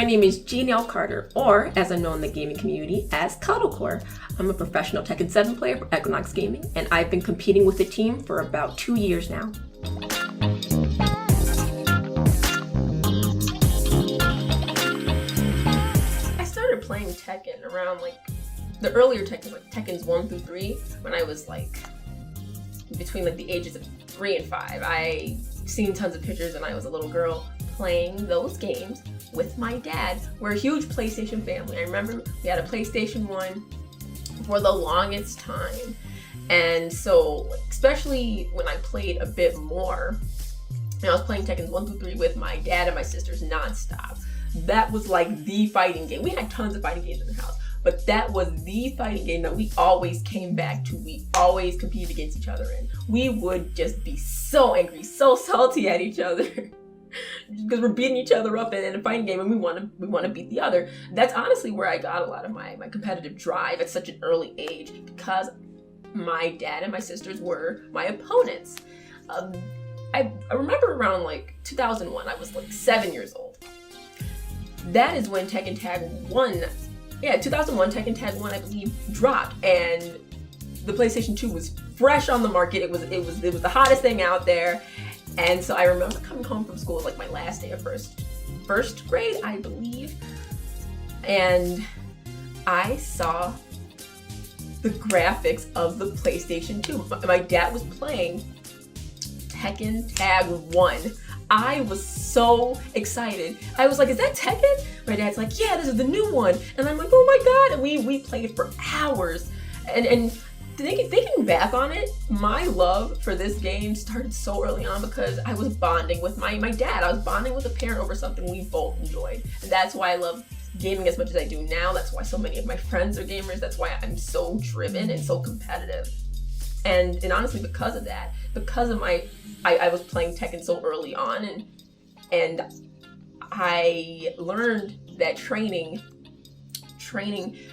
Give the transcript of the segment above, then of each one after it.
name is Janelle Carter, or as I'm known in the gaming community as Cuddle. I'm a professional Tekken 7 player for EQNX Gaming, and I've been competing with the team for about 2 years now. I started playing Tekken around the earlier Tekken, like Tekkens 1 through 3, when I was between the ages of 3 and 5. I seen tons of pictures when I was a little girl playing those games with my dad. We're a huge PlayStation family. I remember we had a PlayStation 1 for the longest time. And so, especially when I played a bit more, I was playing Tekken 1 through 3 with my dad and my sisters nonstop. That was the fighting game. We had tons of fighting games in the house, but that was the fighting game that we always came back to. We always competed against each other, and we would just be so angry, so salty at each other because we're beating each other up in a fighting game, and we want to beat the other. That's honestly where I got a lot of my competitive drive at such an early age, because my dad and my sisters were my opponents. I remember around 2001, I was 7 years old. That is when Tekken Tag 1, 2001 Tekken Tag 1, I believe, dropped, and the PlayStation 2 was fresh on the market. It was the hottest thing out there. And so I remember coming home from school, my last day of first grade, I believe, and I saw the graphics of the PlayStation 2. My dad was playing Tekken Tag 1. I was so excited. I was like, is that Tekken? My dad's like, yeah, this is the new one. And I'm like, oh my God. And we played for hours. And thinking back on it, my love for this game started so early on because I was bonding with my dad. I was bonding with a parent over something we both enjoyed. And that's why I love gaming as much as I do now. That's why so many of my friends are gamers. That's why I'm so driven and so competitive. And honestly, because of that, because of I was playing Tekken so early on, and I learned that training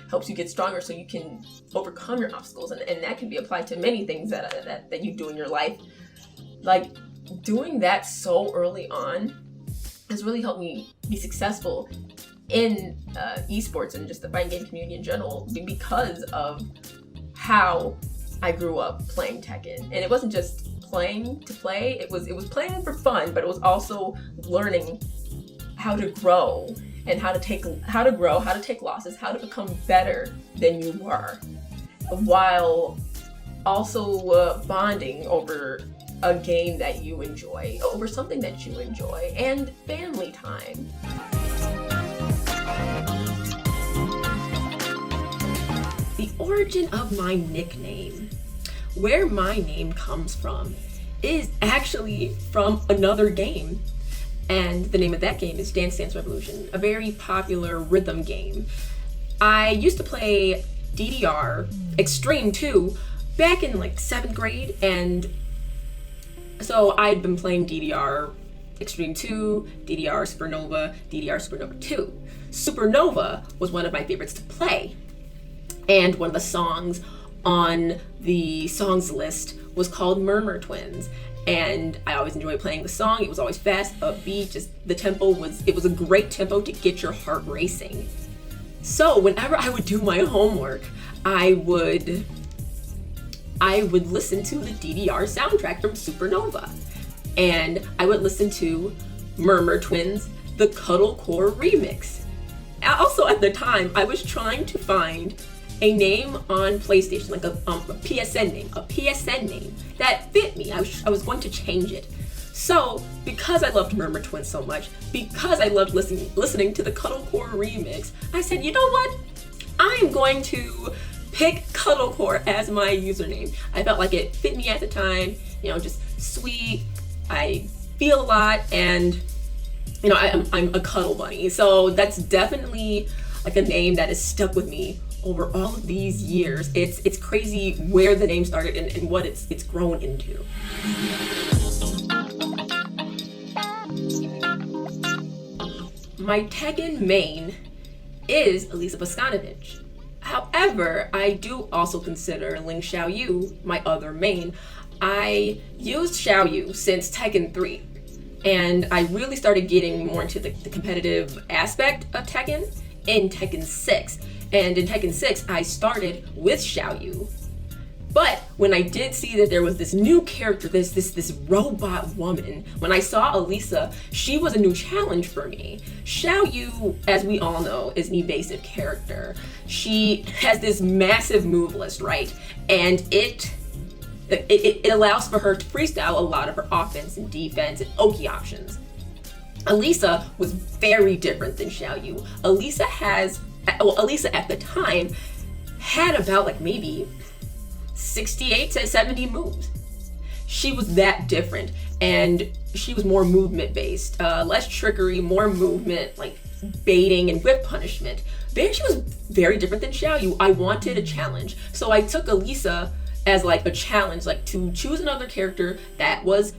helps you get stronger so you can overcome your obstacles, and that can be applied to many things that you do in your life. Doing that so early on has really helped me be successful in esports and just the fighting game community in general, because of how I grew up playing Tekken. And it wasn't just playing to play, it was playing for fun, but it was also learning how to grow and how to take losses, how to become better than you were, while also bonding over a game that you enjoy, over something that you enjoy, and family time. The origin of my nickname, where my name comes from, is actually from another game. And the name of that game is Dance Dance Revolution, a very popular rhythm game. I used to play DDR Extreme 2 back in 7th grade, and so I'd been playing DDR Extreme 2, DDR Supernova 2. Supernova was one of my favorites to play, and one of the songs on the songs list was called Murmur Twins. And I always enjoyed playing the song. It was always fast, upbeat, just the tempo was a great tempo to get your heart racing. So whenever I would do my homework, I would listen to the DDR soundtrack from Supernova. And I would listen to Murmur Twins, the Cuddle remix. Also at the time, I was trying to find a name on PlayStation, a PSN name that fit me. I was going to change it. So because I loved Murmur Twins so much, because I loved listening to the Cuddle remix, I said, you know what? I am going to pick Cuddle as my username. I felt like it fit me at the time, just sweet. I feel a lot, and I'm a cuddle bunny. So that's definitely a name that has stuck with me over all of these years. It's crazy where the name started and what it's grown into. My Tekken main is Elisa Boskanovich. However, I do also consider Ling Xiaoyu my other main. I used Xiaoyu since Tekken 3. And I really started getting more into the competitive aspect of Tekken in Tekken 6. And in Tekken 6, I started with Xiaoyu. But when I did see that there was this new character, this robot woman, when I saw Elisa, she was a new challenge for me. Xiaoyu, as we all know, is an evasive character. She has this massive move list, right? And it allows for her to freestyle a lot of her offense and defense and Oki options. Elisa was very different than Xiaoyu. Elisa at the time had about like maybe 68 to 70 moves. She was that different, and she was more movement based, less trickery, more movement, like baiting and whip punishment. She was very different than Xiaoyu. I wanted a challenge, so I took Elisa as like a challenge, like to choose another character that was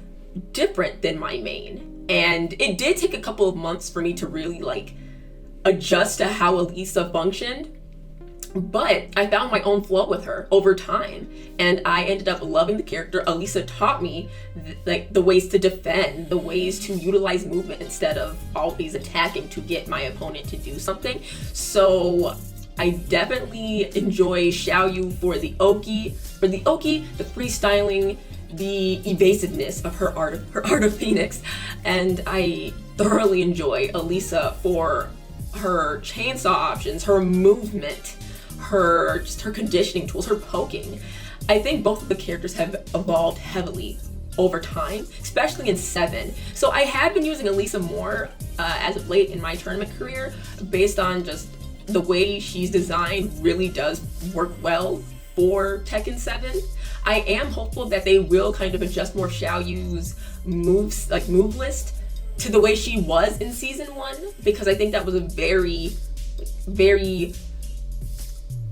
different than my main. And it did take a couple of months for me to really like adjust to how Elisa functioned. But I found my own flow with her over time, and I ended up loving the character. Elisa taught me like the ways to defend, the ways to utilize movement instead of always attacking to get my opponent to do something. So I definitely enjoy Xiaoyu for the Oki, the freestyling, the evasiveness of her art of Phoenix, and I thoroughly enjoy Elisa for her chainsaw options, her movement, her conditioning tools, her poking. I think both of the characters have evolved heavily over time, especially in 7. So I have been using Elisa more as of late in my tournament career, based on just the way she's designed really does work well for Tekken 7. I am hopeful that they will kind of adjust more Xiaoyu's moves, like move list, to the way she was in season 1, because I think that was a very, very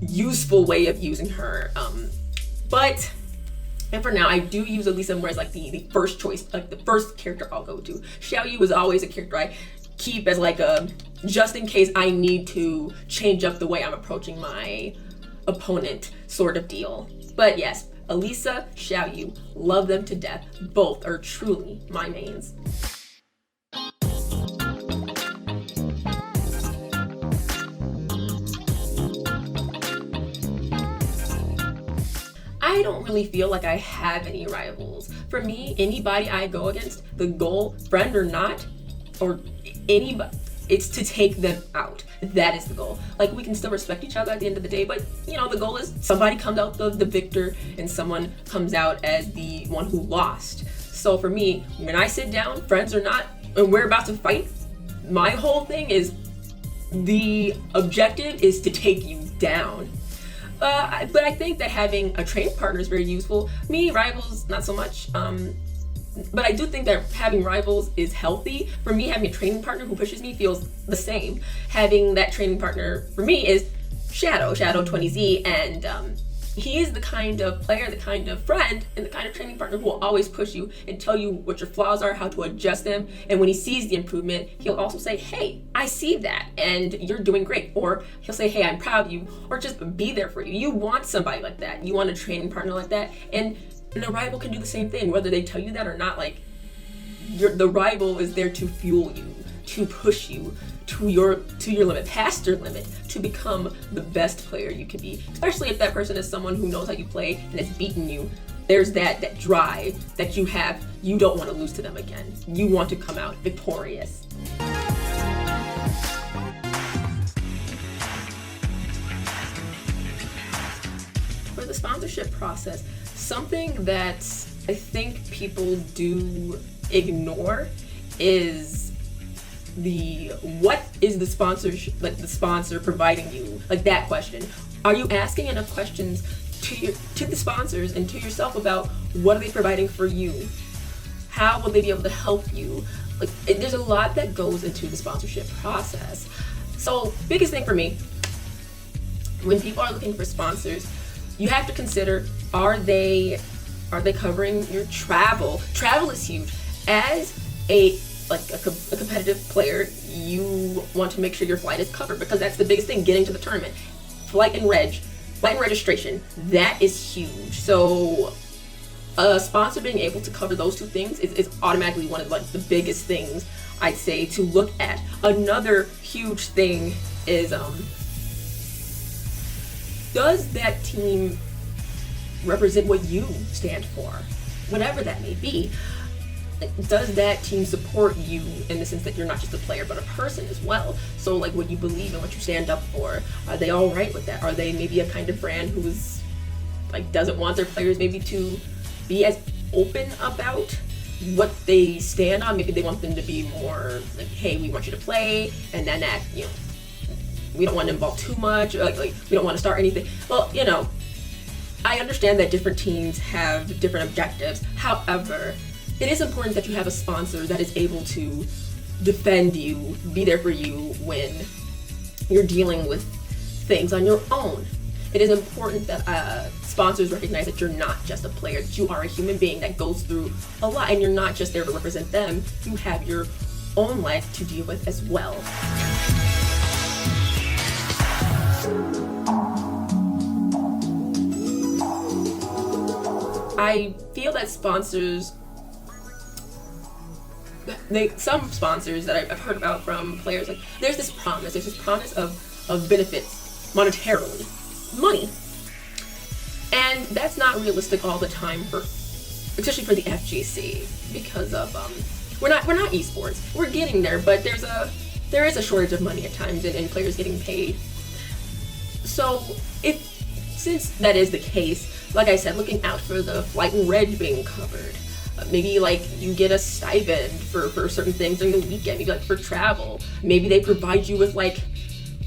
useful way of using her. But for now, I do use Elisa more as like the first choice, like the first character I'll go to. Xiaoyu is always a character I keep as like a just in case I need to change up the way I'm approaching my opponent sort of deal. But yes, Elisa, Xiaoyu, love them to death. Both are truly my mains. I don't really feel like I have any rivals. For me, anybody I go against, the goal, friend or not, or anybody, it's to take them out. That is the goal. Like, we can still respect each other at the end of the day, but you know, the goal is somebody comes out the victor and someone comes out as the one who lost. So for me, when I sit down, friends or not, and we're about to fight, my whole thing is the objective is to take you down. But I think that having a training partner is very useful. Me, rivals, not so much. But I do think that having rivals is healthy. For me, having a training partner who pushes me feels the same. Having that training partner for me is Shadow 20Z, and he is the kind of player, the kind of friend, and the kind of training partner who will always push you and tell you what your flaws are, how to adjust them. And when he sees the improvement, he'll also say, hey, I see that, and you're doing great. Or he'll say, hey, I'm proud of you, or just be there for you. You want somebody like that. You want a training partner like that. And a rival can do the same thing, whether they tell you that or not. Like, the rival is there to fuel you, to push you to your limit, past your limit, to become the best player you can be. Especially if that person is someone who knows how you play and has beaten you. There's that drive that you have. You don't want to lose to them again. You want to come out victorious. For the sponsorship process, something that I think people do ignore is what is the sponsorship, like the sponsor providing you, like that question. Are you asking enough questions to the sponsors and to yourself about what are they providing for you? How will they be able to help you? Like, there's a lot that goes into the sponsorship process. So biggest thing for me, when people are looking for sponsors, you have to consider, are they covering your travel? Travel is huge. As a competitive player, you want to make sure your flight is covered, because that's the biggest thing getting to the tournament. Flight and registration, that is huge. So a sponsor being able to cover those two things is automatically one of like the biggest things I'd say to look at. Another huge thing is does that team represent what you stand for, whatever that may be? Does that team support you in the sense that you're not just a player but a person as well? So like what you believe and what you stand up for, are they all right with that? Are they maybe a kind of brand who's like doesn't want their players maybe to be as open about what they stand on? Maybe they want them to be more like, hey, we want you to play, and then that, you know, we don't want to involve too much, like we don't want to start anything. Well, you know, I understand that different teams have different objectives. However, it is important that you have a sponsor that is able to defend you, be there for you when you're dealing with things on your own. It is important that sponsors recognize that you're not just a player, that you are a human being that goes through a lot, and you're not just there to represent them. You have your own life to deal with as well. I feel that sponsors, some sponsors that I've heard about from players, like there's this promise of benefits monetarily, money, and that's not realistic all the time for, especially for the FGC, because of we're not esports. We're getting there, but there is a shortage of money at times and players getting paid. So since that is the case, like I said, looking out for the flight and reg being covered. Maybe like you get a stipend for certain things during the weekend, maybe like for travel. Maybe they provide you with like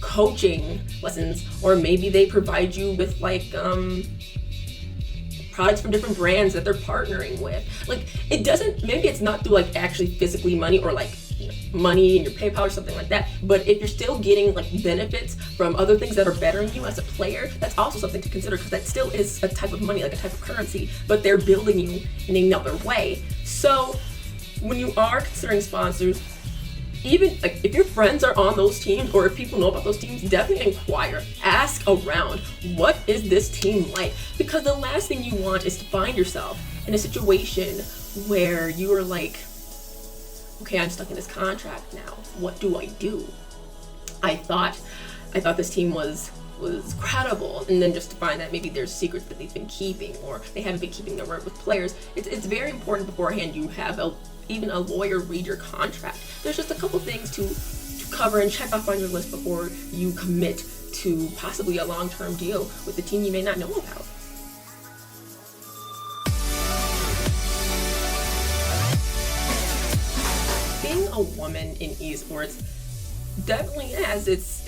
coaching lessons, or maybe they provide you with like products from different brands that they're partnering with. Like it doesn't, maybe it's not through like actually physically money or like, you know, money in your PayPal or something like that, but if you're still getting like benefits from other things that are bettering you as a player, that's also something to consider, because that still is a type of money, like a type of currency, but they're building you in another way. So when you are considering sponsors, even like if your friends are on those teams or if people know about those teams, definitely inquire, ask around, what is this team like? Because the last thing you want is to find yourself in a situation where you are like, okay, I'm stuck in this contract now. What do I do? I thought this team was credible, and then just to find that maybe there's secrets that they've been keeping, or they haven't been keeping their word with players. It's very important beforehand you have even a lawyer read your contract. There's just a couple things to cover and check off on your list before you commit to possibly a long-term deal with a team you may not know about. Being a woman in esports definitely has its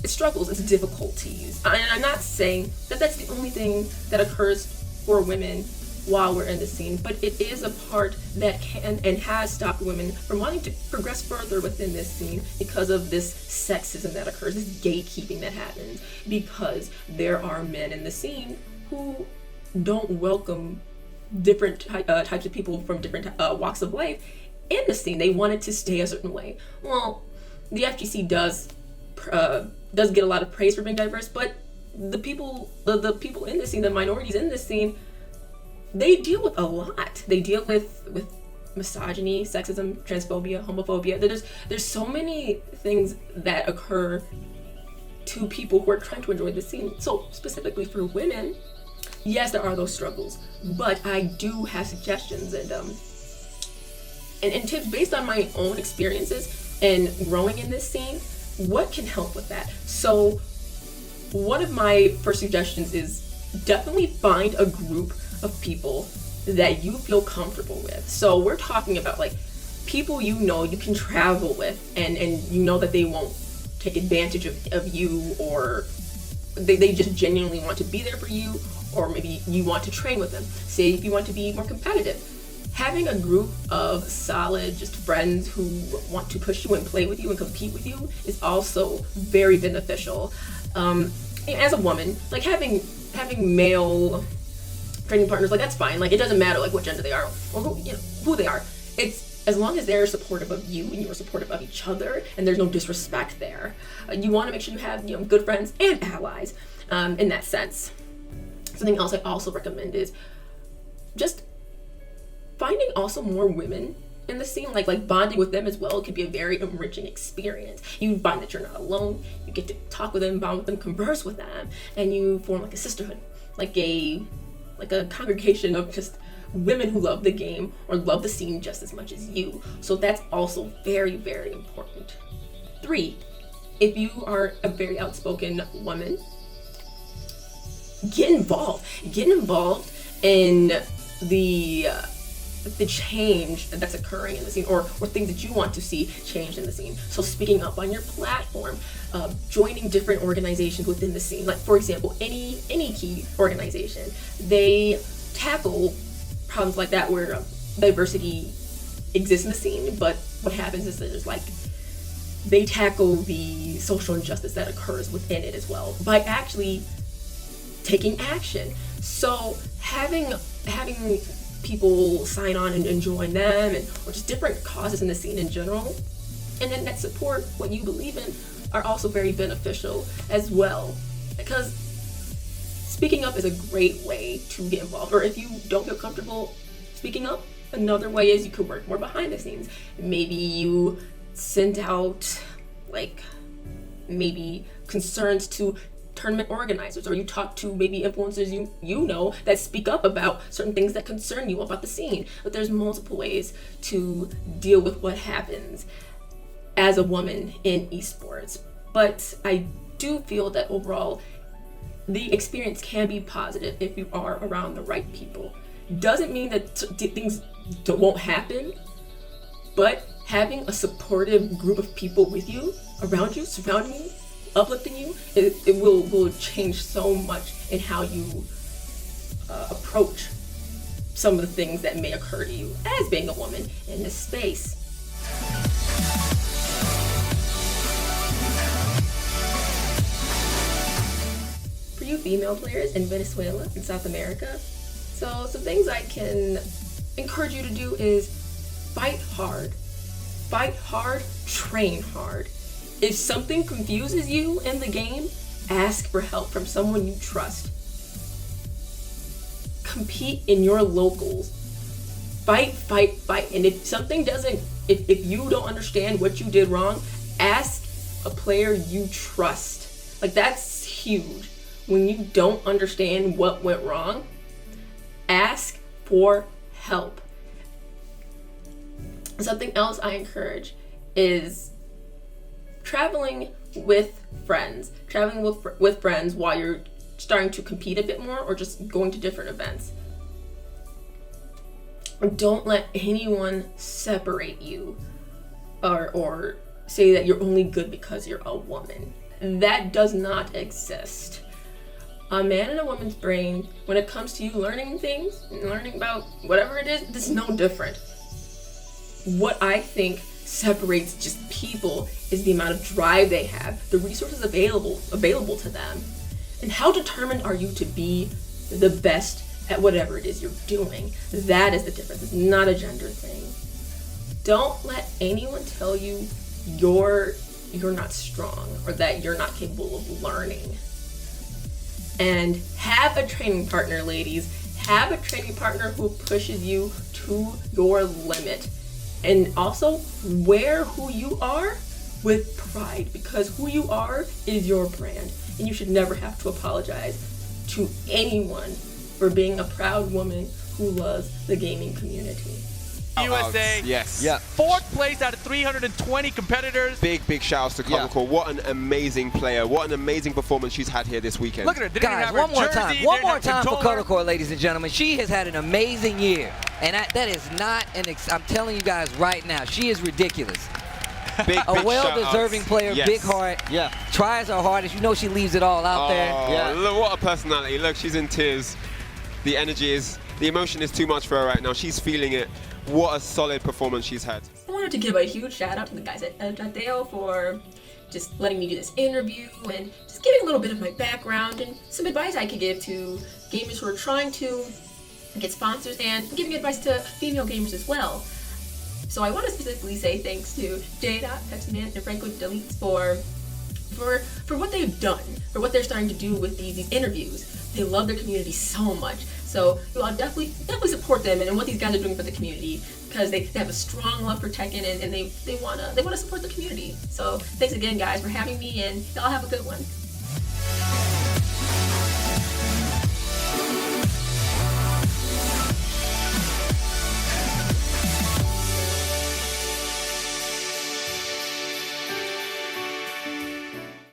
struggles, its difficulties. And I'm not saying that that's the only thing that occurs for women while we're in the scene, but it is a part that can and has stopped women from wanting to progress further within this scene because of this sexism that occurs, this gatekeeping that happens, because there are men in the scene who don't welcome different types of people from different walks of life in the scene. They want it to stay a certain way. Well, the FGC does get a lot of praise for being diverse, but the people in this scene, the minorities in this scene, they deal with a lot. They deal with misogyny, sexism, transphobia, homophobia. There's so many things that occur to people who are trying to enjoy the scene. So specifically for women, yes, there are those struggles, but I do have suggestions and tips based on my own experiences and growing in this scene. What can help with that? So one of my first suggestions is definitely find a group of people that you feel comfortable with. So we're talking about like people you know you can travel with, and you know that they won't take advantage of you, or they just genuinely want to be there for you, or maybe you want to train with them. Say if you want to be more competitive, having a group of solid just friends who want to push you and play with you and compete with you is also very beneficial. As a woman, like having male training partners, like that's fine. Like it doesn't matter like what gender they are or who they are. It's as long as they're supportive of you and you're supportive of each other and there's no disrespect there. You want to make sure you have good friends and allies in that sense. Something else I also recommend is just finding also more women in the scene, like bonding with them as well, could be a very enriching experience. You find that you're not alone. You get to talk with them, bond with them, converse with them, and you form like a sisterhood, like a congregation of just women who love the game or love the scene just as much as you. So that's also very, very important. 3, if you are a very outspoken woman, get involved. Get involved in the change that's occurring in the scene, or things that you want to see changed in the scene. So speaking up on your platform, joining different organizations within the scene. Like, for example, any key organization, they tackle problems like that where diversity exists in the scene, but what happens is there's like, they tackle the social injustice that occurs within it as well by actually taking action. So having people sign on and join them, or just different causes in the scene in general, and then that support what you believe in, are also very beneficial as well. Because speaking up is a great way to get involved. Or if you don't feel comfortable speaking up, another way is you could work more behind the scenes. Maybe you send out maybe concerns to tournament organizers, or you talk to maybe influencers you know that speak up about certain things that concern you about the scene. But there's multiple ways to deal with what happens as a woman in esports. But I do feel that overall the experience can be positive if you are around the right people. Doesn't mean that things won't happen, but having a supportive group of people with you, around you, surrounding you, uplifting you, it will change so much in how you approach some of the things that may occur to you as being a woman in this space. For you female players in Venezuela and South America, so some things I can encourage you to do is fight hard. Fight hard, train hard. If something confuses you in the game, ask for help from someone you trust. Compete in your locals. Fight. And if you don't understand what you did wrong, ask a player you trust. Like, that's huge. When you don't understand what went wrong, ask for help. Something else I encourage is traveling with friends. Traveling with friends while you're starting to compete a bit more, or just going to different events. Don't let anyone separate you or say that you're only good because you're a woman. That does not exist. A man and a woman's brain, when it comes to you learning things, learning about whatever it is, it's no different. What I think separates just people is the amount of drive they have, the resources available to them, and how determined are you to be the best at whatever it is you're doing. That is the difference. It's not a gender thing. Don't let anyone tell you you're not strong or that you're not capable of learning. And have a training partner, ladies. Have a training partner who pushes you to your limit. And also wear who you are with pride, because who you are is your brand, and you should never have to apologize to anyone for being a proud woman who loves the gaming community. USA, yes. Yeah. 4th place out of 320 competitors. Big shouts to Cuddle. What an amazing player. What an amazing performance she's had here this weekend. Look at her. They Guys, one more time for Cuddle, ladies and gentlemen. She has had an amazing year. And that is not I'm telling you guys right now, she is ridiculous. Big a well-deserving player, yes. big heart. Yeah. Tries her hardest. You know she leaves it all out there. Yeah. Look, what a personality. Look, she's in tears. The emotion is too much for her right now. She's feeling it. What a solid performance she's had. I wanted to give a huge shout out to the guys at Jateo for just letting me do this interview and just giving a little bit of my background and some advice I could give to gamers who are trying to get sponsors, and giving advice to female gamers as well. So I want to specifically say thanks to Jada, Texman, and Franklin Deletes for what they've done, for what they're starting to do with these interviews. They love their community so much. So you all definitely support them and what these guys are doing for the community, because they have a strong love for Tekken and they wanna support the community. So thanks again, guys, for having me, and y'all have a good one.